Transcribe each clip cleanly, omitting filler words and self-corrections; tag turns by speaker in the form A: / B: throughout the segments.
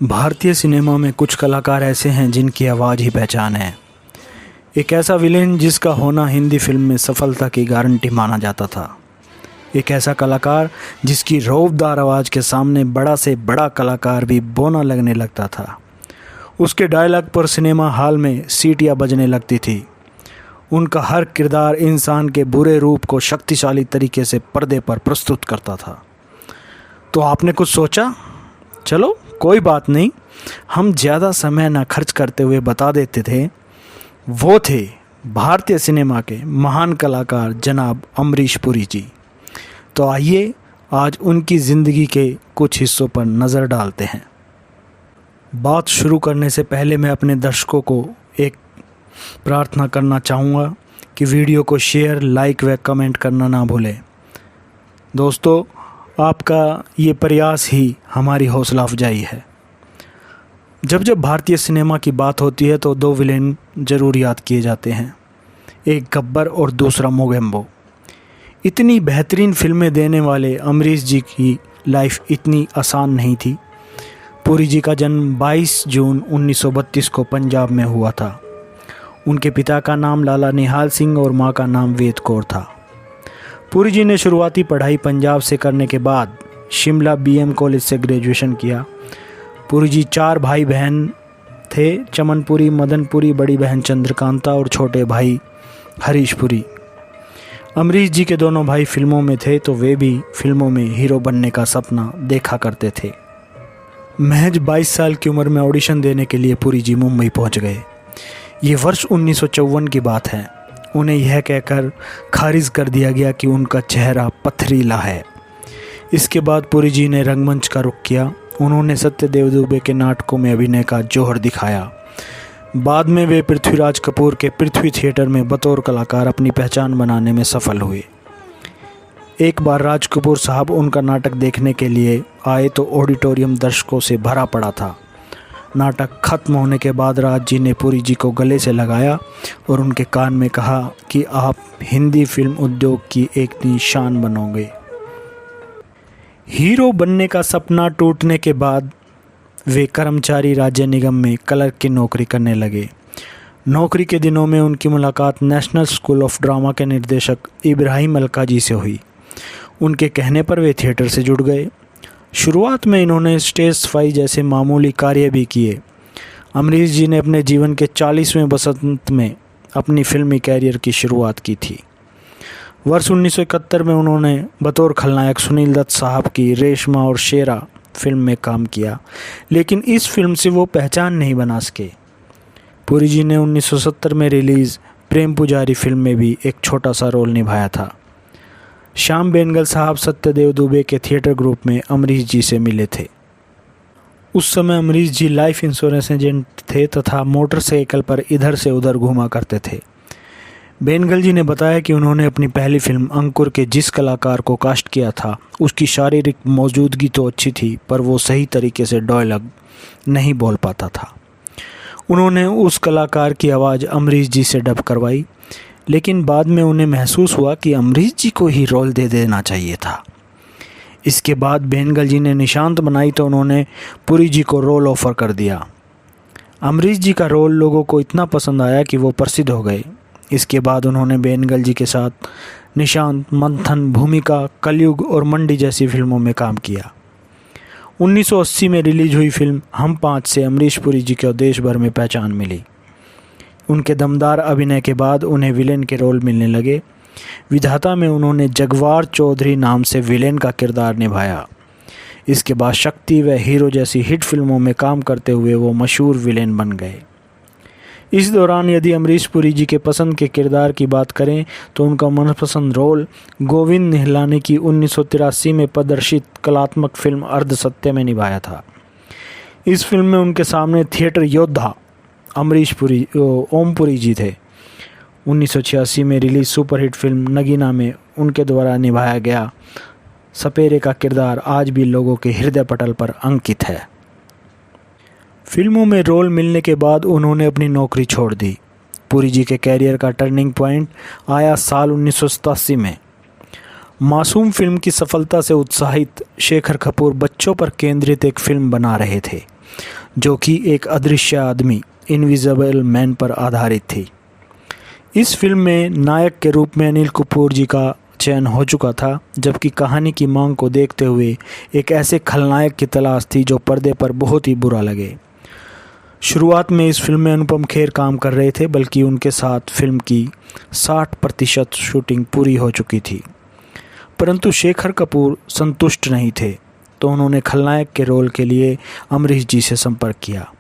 A: भारतीय सिनेमा में कुछ कलाकार ऐसे हैं जिनकी आवाज़ ही पहचान है। एक ऐसा विलेन जिसका होना हिंदी फिल्म में सफलता की गारंटी माना जाता था। एक ऐसा कलाकार जिसकी रौबदार आवाज़ के सामने बड़ा से बड़ा कलाकार भी बौना लगने लगता था। उसके डायलॉग पर सिनेमा हॉल में सीटियां बजने लगती थी। उनका हर किरदार इंसान के बुरे रूप को शक्तिशाली तरीके से पर्दे पर प्रस्तुत करता था। तो आपने कुछ सोचा? चलो कोई बात नहीं, हम ज़्यादा समय ना खर्च करते हुए बता देते थे। वो थे भारतीय सिनेमा के महान कलाकार जनाब अमरीश पुरी जी। तो आइए आज उनकी ज़िंदगी के कुछ हिस्सों पर नज़र डालते हैं। बात शुरू करने से पहले मैं अपने दर्शकों को एक प्रार्थना करना चाहूँगा कि वीडियो को शेयर, लाइक व कमेंट करना ना भूलें। दोस्तों, आपका ये प्रयास ही हमारी हौसला अफजाई है। जब जब भारतीय सिनेमा की बात होती है तो दो विलेन ज़रूर याद किए जाते हैं, एक गब्बर और दूसरा मोगेम्बो। इतनी बेहतरीन फिल्में देने वाले अमरीश जी की लाइफ इतनी आसान नहीं थी। पुरी जी का जन्म 22 जून 1932 को पंजाब में हुआ था। उनके पिता का नाम लाला निहाल सिंह और मां का नाम वेद कौर था। पुरी जी ने शुरुआती पढ़ाई पंजाब से करने के बाद शिमला बीएम कॉलेज से ग्रेजुएशन किया। पुरी जी 4 भाई बहन थे, चमनपुरी, मदनपुरी, बड़ी बहन चंद्रकांता और छोटे भाई हरीश पुरी। अमरीश जी के दोनों भाई फिल्मों में थे तो वे भी फिल्मों में हीरो बनने का सपना देखा करते थे। महज 22 साल की उम्र में ऑडिशन देने के लिए पुरी जी मुंबई पहुंच गए। ये वर्ष 1954 की बात है। उन्हें यह कहकर खारिज कर दिया गया कि उनका चेहरा पथरीला है। इसके बाद पुरी जी ने रंगमंच का रुख किया। उन्होंने सत्यदेव दुबे के नाटकों में अभिनय का जौहर दिखाया। बाद में वे पृथ्वीराज कपूर के पृथ्वी थिएटर में बतौर कलाकार अपनी पहचान बनाने में सफल हुए। एक बार राज कपूर साहब उनका नाटक देखने के लिए आए तो ऑडिटोरियम दर्शकों से भरा पड़ा था। नाटक खत्म होने के बाद राज जी ने पुरी जी को गले से लगाया और उनके कान में कहा कि आप हिंदी फिल्म उद्योग की एक निशान बनोगे। हीरो बनने का सपना टूटने के बाद वे कर्मचारी राज्य निगम में क्लर्क की नौकरी करने लगे। नौकरी के दिनों में उनकी मुलाकात नेशनल स्कूल ऑफ ड्रामा के निर्देशक इब्राहिम अलका जी से हुई। उनके कहने पर वे थिएटर से जुड़ गए। शुरुआत में इन्होंने स्टेज सफाई जैसे मामूली कार्य भी किए। अमरीश जी ने अपने जीवन के 40वें बसंत में अपनी फिल्मी कैरियर की शुरुआत की थी। वर्ष 1971 में उन्होंने बतौर खलनायक सुनील दत्त साहब की रेशमा और शेरा फिल्म में काम किया, लेकिन इस फिल्म से वो पहचान नहीं बना सके। पुरी जी ने 1970 में रिलीज़ प्रेम पुजारी फिल्म में भी एक छोटा सा रोल निभाया था। श्याम बेनेगल साहब सत्यदेव दुबे के थिएटर ग्रुप में अमरीश जी से मिले थे। उस समय अमरीश जी लाइफ इंश्योरेंस एजेंट थे तथा मोटरसाइकिल पर इधर से उधर घूमा करते थे। बेनेगल जी ने बताया कि उन्होंने अपनी पहली फिल्म अंकुर के जिस कलाकार को कास्ट किया था उसकी शारीरिक मौजूदगी तो अच्छी थी, पर वो सही तरीके से डायलॉग नहीं बोल पाता था। उन्होंने उस कलाकार की आवाज़ अमरीश जी से डब करवाई, लेकिन बाद में उन्हें महसूस हुआ कि अमरीश जी को ही रोल दे देना चाहिए था। इसके बाद बेनेगल जी ने निशांत बनाई तो उन्होंने पुरी जी को रोल ऑफ़र कर दिया। अमरीश जी का रोल लोगों को इतना पसंद आया कि वो प्रसिद्ध हो गए। इसके बाद उन्होंने बेनेगल जी के साथ निशांत, मंथन, भूमिका, कलयुग और मंडी जैसी फिल्मों में काम किया। 1980 में रिलीज हुई फिल्म हम 5 से अमरीश पुरी जी को देश भर में पहचान मिली। उनके दमदार अभिनय के बाद उन्हें विलेन के रोल मिलने लगे। विधाता में उन्होंने जगवार चौधरी नाम से विलेन का किरदार निभाया। इसके बाद शक्ति व हीरो जैसी हिट फिल्मों में काम करते हुए वो मशहूर विलेन बन गए। इस दौरान यदि अमरीश पुरी जी के पसंद के किरदार की बात करें तो उनका मनपसंद रोल गोविंद निहलानी की 1983 में प्रदर्शित कलात्मक फिल्म अर्धसत्य में निभाया था। इस फिल्म में उनके सामने थिएटर योद्धा ओम पुरी जी थे। 1986 में रिलीज सुपरहिट फिल्म नगीना में उनके द्वारा निभाया गया सपेरे का किरदार आज भी लोगों के हृदय पटल पर अंकित है। फिल्मों में रोल मिलने के बाद उन्होंने अपनी नौकरी छोड़ दी। पुरी जी के कैरियर का टर्निंग पॉइंट आया साल 1987 में। मासूम फिल्म की सफलता से उत्साहित शेखर कपूर बच्चों पर केंद्रित एक फिल्म बना रहे थे। जो कि एक अदृश्य आदमी इनविजिबल मैन पर आधारित थी। इस फिल्म में नायक के रूप में अनिल कपूर जी का चयन हो चुका था, जबकि कहानी की मांग को देखते हुए एक ऐसे खलनायक की तलाश थी जो पर्दे पर बहुत ही बुरा लगे। शुरुआत में इस फिल्म में अनुपम खेर काम कर रहे थे, बल्कि उनके साथ फिल्म की 60% शूटिंग पूरी हो चुकी थी, परंतु शेखर कपूर संतुष्ट नहीं थे, तो उन्होंने खलनायक के रोल के लिए अमरीश जी से संपर्क किया।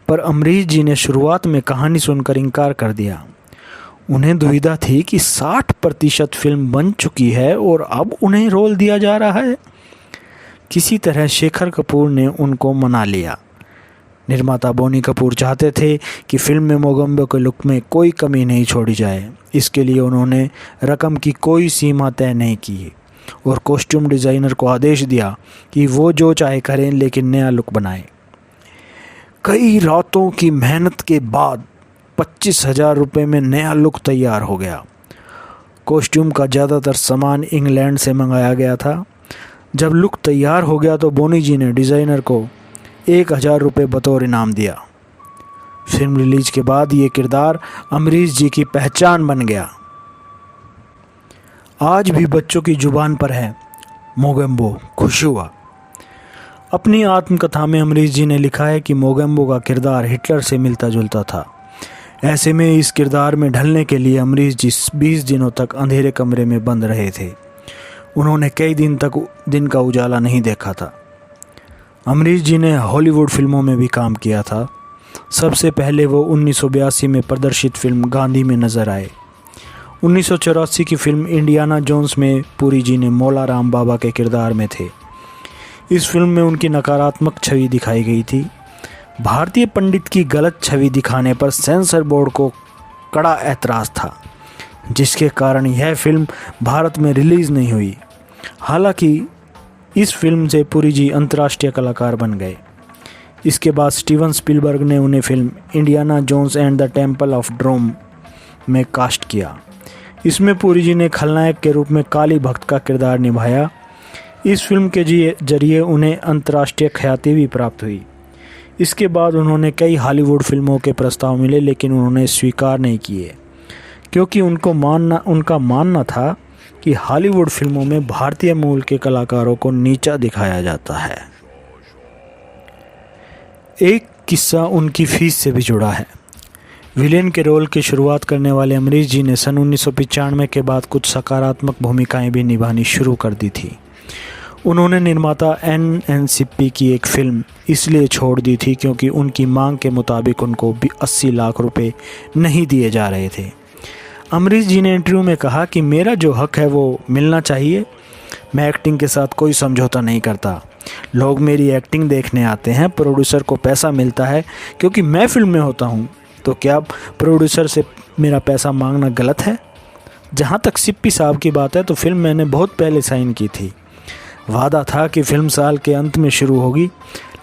A: पर अमरीश जी ने शुरुआत में कहानी सुनकर इनकार कर दिया। उन्हें दुविधा थी कि 60% फिल्म बन चुकी है और अब उन्हें रोल दिया जा रहा है। किसी तरह शेखर कपूर ने उनको मना लिया। निर्माता बोनी कपूर चाहते थे कि फिल्म में मोगेम्बो के लुक में कोई कमी नहीं छोड़ी जाए। इसके लिए उन्होंने रकम की कोई सीमा तय नहीं की और कॉस्ट्यूम डिज़ाइनर को आदेश दिया कि वो जो चाहे करें, लेकिन नया लुक बनाएं। कई रातों की मेहनत के बाद 25,000 रुपये में नया लुक तैयार हो गया। कॉस्ट्यूम का ज़्यादातर सामान इंग्लैंड से मंगाया गया था। जब लुक तैयार हो गया तो बोनी जी ने डिज़ाइनर को 1,000 रुपये बतौर इनाम दिया। फिल्म रिलीज के बाद ये किरदार अमरीश जी की पहचान बन गया। आज भी बच्चों की जुबान पर है, मोगेम्बो खुश हुआ। अपनी आत्मकथा में अमरीश जी ने लिखा है कि मोगेम्बो का किरदार हिटलर से मिलता जुलता था। ऐसे में इस किरदार में ढलने के लिए अमरीश जी 20 दिनों तक अंधेरे कमरे में बंद रहे थे। उन्होंने कई दिन तक दिन का उजाला नहीं देखा था। अमरीश जी ने हॉलीवुड फिल्मों में भी काम किया था। सबसे पहले वो 1982 में प्रदर्शित फिल्म गांधी में नज़र आए। 1984 की फिल्म इंडियाना जोन्स में पुरी जी ने मौला राम बाबा के किरदार में थे। इस फिल्म में उनकी नकारात्मक छवि दिखाई गई थी। भारतीय पंडित की गलत छवि दिखाने पर सेंसर बोर्ड को कड़ा ऐतराज़ था, जिसके कारण यह फिल्म भारत में रिलीज़ नहीं हुई। हालांकि इस फिल्म से पुरी जी अंतर्राष्ट्रीय कलाकार बन गए। इसके बाद स्टीवन स्पीलबर्ग ने उन्हें film Indiana Jones and the Temple of Doom में कास्ट किया। इसमें पुरी जी ने खलनायक के रूप में काली भक्त का किरदार निभाया। इस फिल्म के जरिए उन्हें अंतर्राष्ट्रीय ख्याति भी प्राप्त हुई। इसके बाद उन्होंने कई हॉलीवुड फिल्मों के प्रस्ताव मिले, लेकिन उन्होंने स्वीकार नहीं किए, क्योंकि उनका मानना था कि हॉलीवुड फिल्मों में भारतीय मूल के कलाकारों को नीचा दिखाया जाता है। एक किस्सा उनकी फीस से भी जुड़ा है। विलेन के रोल की शुरुआत करने वाले अमरीश जी ने सन 1995 के बाद कुछ सकारात्मक भूमिकाएं भी निभानी शुरू कर दी थी। उन्होंने निर्माता NNCP की एक फिल्म इसलिए छोड़ दी थी क्योंकि उनकी मांग के मुताबिक उनको भी 80 लाख रुपए नहीं दिए जा रहे थे। अमरीश जी ने इंटरव्यू में कहा कि मेरा जो हक है वो मिलना चाहिए। मैं एक्टिंग के साथ कोई समझौता नहीं करता। लोग मेरी एक्टिंग देखने आते हैं, प्रोड्यूसर को पैसा मिलता है क्योंकि मैं फिल्म में होता हूँ, तो क्या प्रोड्यूसर से मेरा पैसा मांगना गलत है? जहाँ तक सिप्पी साहब की बात है तो फिल्म मैंने बहुत पहले साइन की थी। वादा था कि फिल्म साल के अंत में शुरू होगी,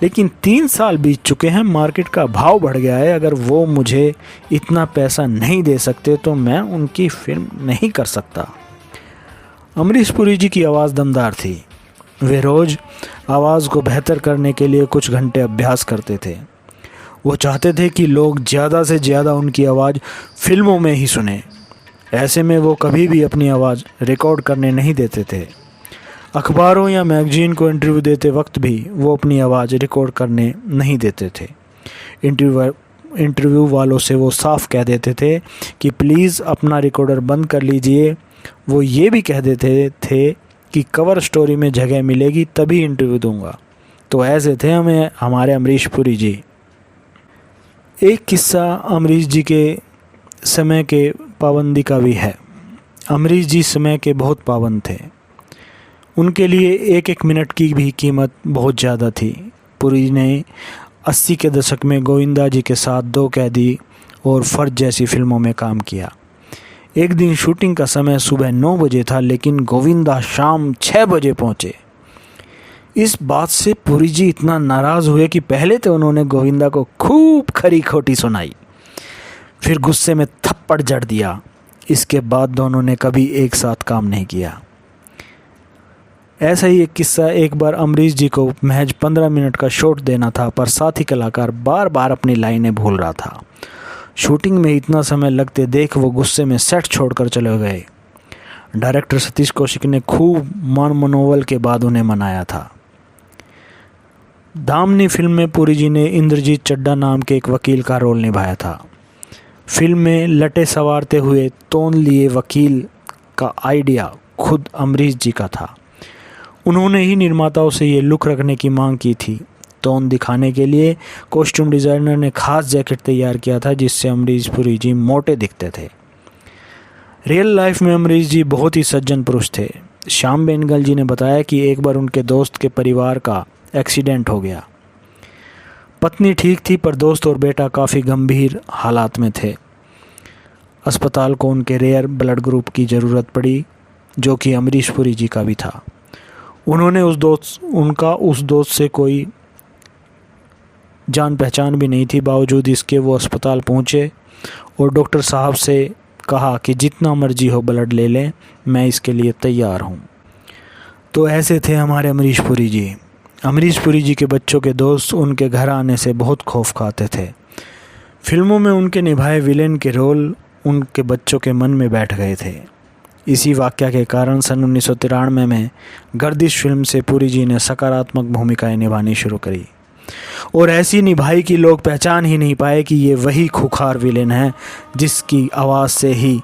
A: लेकिन 3 साल बीत चुके हैं। मार्केट का भाव बढ़ गया है। अगर वो मुझे इतना पैसा नहीं दे सकते तो मैं उनकी फिल्म नहीं कर सकता। अमरीश पुरी जी की आवाज़ दमदार थी। वे रोज़ आवाज़ को बेहतर करने के लिए कुछ घंटे अभ्यास करते थे। वो चाहते थे कि लोग ज़्यादा से ज़्यादा उनकी आवाज़ फिल्मों में ही सुने। ऐसे में वो कभी भी अपनी आवाज़ रिकॉर्ड करने नहीं देते थे। अखबारों या मैगजीन को इंटरव्यू देते वक्त भी वो अपनी आवाज़ रिकॉर्ड करने नहीं देते थे। इंटरव्यू वालों से वो साफ कह देते थे कि प्लीज़ अपना रिकॉर्डर बंद कर लीजिए। वो ये भी कह देते थे कि कवर स्टोरी में जगह मिलेगी तभी इंटरव्यू दूंगा। तो ऐसे थे हमारे अमरीश पुरी जी। एक किस्सा अमरीश जी के समय के पाबंदी का भी है। अमरीश जी समय के बहुत पाबंद थे। उनके लिए एक एक मिनट की भी कीमत बहुत ज़्यादा थी। पुरी ने 80 के दशक में गोविंदा जी के साथ 2 कैदी और फर्ज जैसी फिल्मों में काम किया। एक दिन शूटिंग का समय सुबह 9 बजे था, लेकिन गोविंदा शाम 6 बजे पहुँचे। इस बात से पुरी जी इतना नाराज़ हुए कि पहले तो उन्होंने गोविंदा को खूब खरी खोटी सुनाई, फिर गुस्से में थप्पड़ जड़ दिया। इसके बाद दोनों ने कभी एक साथ काम नहीं किया। ऐसा ही एक किस्सा, एक बार अमरीश जी को महज 15 मिनट का शॉट देना था, पर साथी कलाकार बार बार अपनी लाइनें भूल रहा था। शूटिंग में इतना समय लगते देख वो गुस्से में सेट छोड़कर चले गए। डायरेक्टर सतीश कौशिक ने खूब मान मनोवल के बाद उन्हें मनाया था। दामनी फिल्म में पुरी जी ने इंद्रजीत चड्ढा नाम के एक वकील का रोल निभाया था। फिल्म में लटे सवारते हुए तौन लिए वकील का आइडिया खुद अमरीश जी का था। उन्होंने ही निर्माताओं से ये लुक रखने की मांग की थी। तौन दिखाने के लिए कॉस्ट्यूम डिज़ाइनर ने खास जैकेट तैयार किया था, जिससे अमरीश पुरी जी मोटे दिखते थे। रियल लाइफ में अमरीश जी बहुत ही सज्जन पुरुष थे। श्याम बेनेगल जी ने बताया कि एक बार उनके दोस्त के परिवार का एक्सीडेंट हो गया। पत्नी ठीक थी, पर दोस्त और बेटा काफ़ी गंभीर हालात में थे। अस्पताल को उनके रेयर ब्लड ग्रुप की ज़रूरत पड़ी, जो कि अमरीश पुरी जी का भी था। उन्होंने उस दोस्त से कोई जान पहचान भी नहीं थी। बावजूद इसके वो अस्पताल पहुँचे और डॉक्टर साहब से कहा कि जितना मर्जी हो ब्लड ले लें, मैं इसके लिए तैयार हूँ। तो ऐसे थे हमारे अमरीश पुरी जी। अमरीश पुरी जी के बच्चों के दोस्त उनके घर आने से बहुत खौफ खाते थे। फिल्मों में उनके निभाए विलेन के रोल उनके बच्चों के मन में बैठ गए थे। इसी वाक़या के कारण सन 1993 में गर्दिश फिल्म से पुरी जी ने सकारात्मक भूमिकाएं निभानी शुरू करी और ऐसी निभाई कि लोग पहचान ही नहीं पाए कि ये वही खूंखार विलेन है जिसकी आवाज़ से ही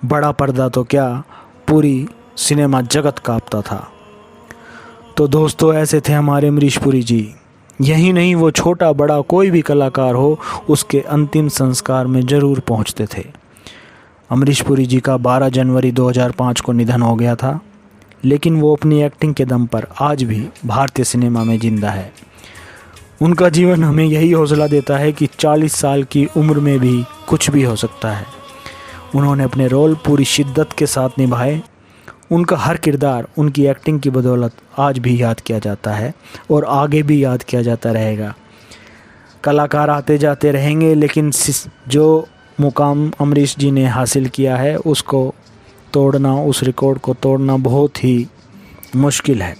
A: बड़ा पर्दा तो क्या, पूरी सिनेमा जगत कांपता था। तो दोस्तों, ऐसे थे हमारे अमरीश पुरी जी। यही नहीं, वो छोटा बड़ा कोई भी कलाकार हो, उसके अंतिम संस्कार में ज़रूर पहुंचते थे। अमरीश पुरी जी का 12 जनवरी 2005 को निधन हो गया था, लेकिन वो अपनी एक्टिंग के दम पर आज भी भारतीय सिनेमा में जिंदा है। उनका जीवन हमें यही हौसला देता है कि 40 साल की उम्र में भी कुछ भी हो सकता है। उन्होंने अपने रोल पूरी शिद्दत के साथ निभाए। उनका हर किरदार उनकी एक्टिंग की बदौलत आज भी याद किया जाता है और आगे भी याद किया जाता रहेगा। कलाकार आते जाते रहेंगे, लेकिन जो मुकाम अमरीश जी ने हासिल किया है उसको तोड़ना, उस रिकॉर्ड को तोड़ना बहुत ही मुश्किल है।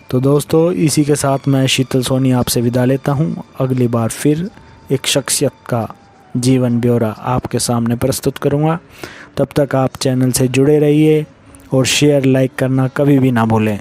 A: तो दोस्तों, इसी के साथ मैं शीतल सोनी आपसे विदा लेता हूँ। अगली बार फिर एक शख्सियत का जीवन ब्यौरा आपके सामने प्रस्तुत करूँगा। तब तक आप चैनल से जुड़े रहिए और शेयर लाइक करना कभी भी ना भूलें।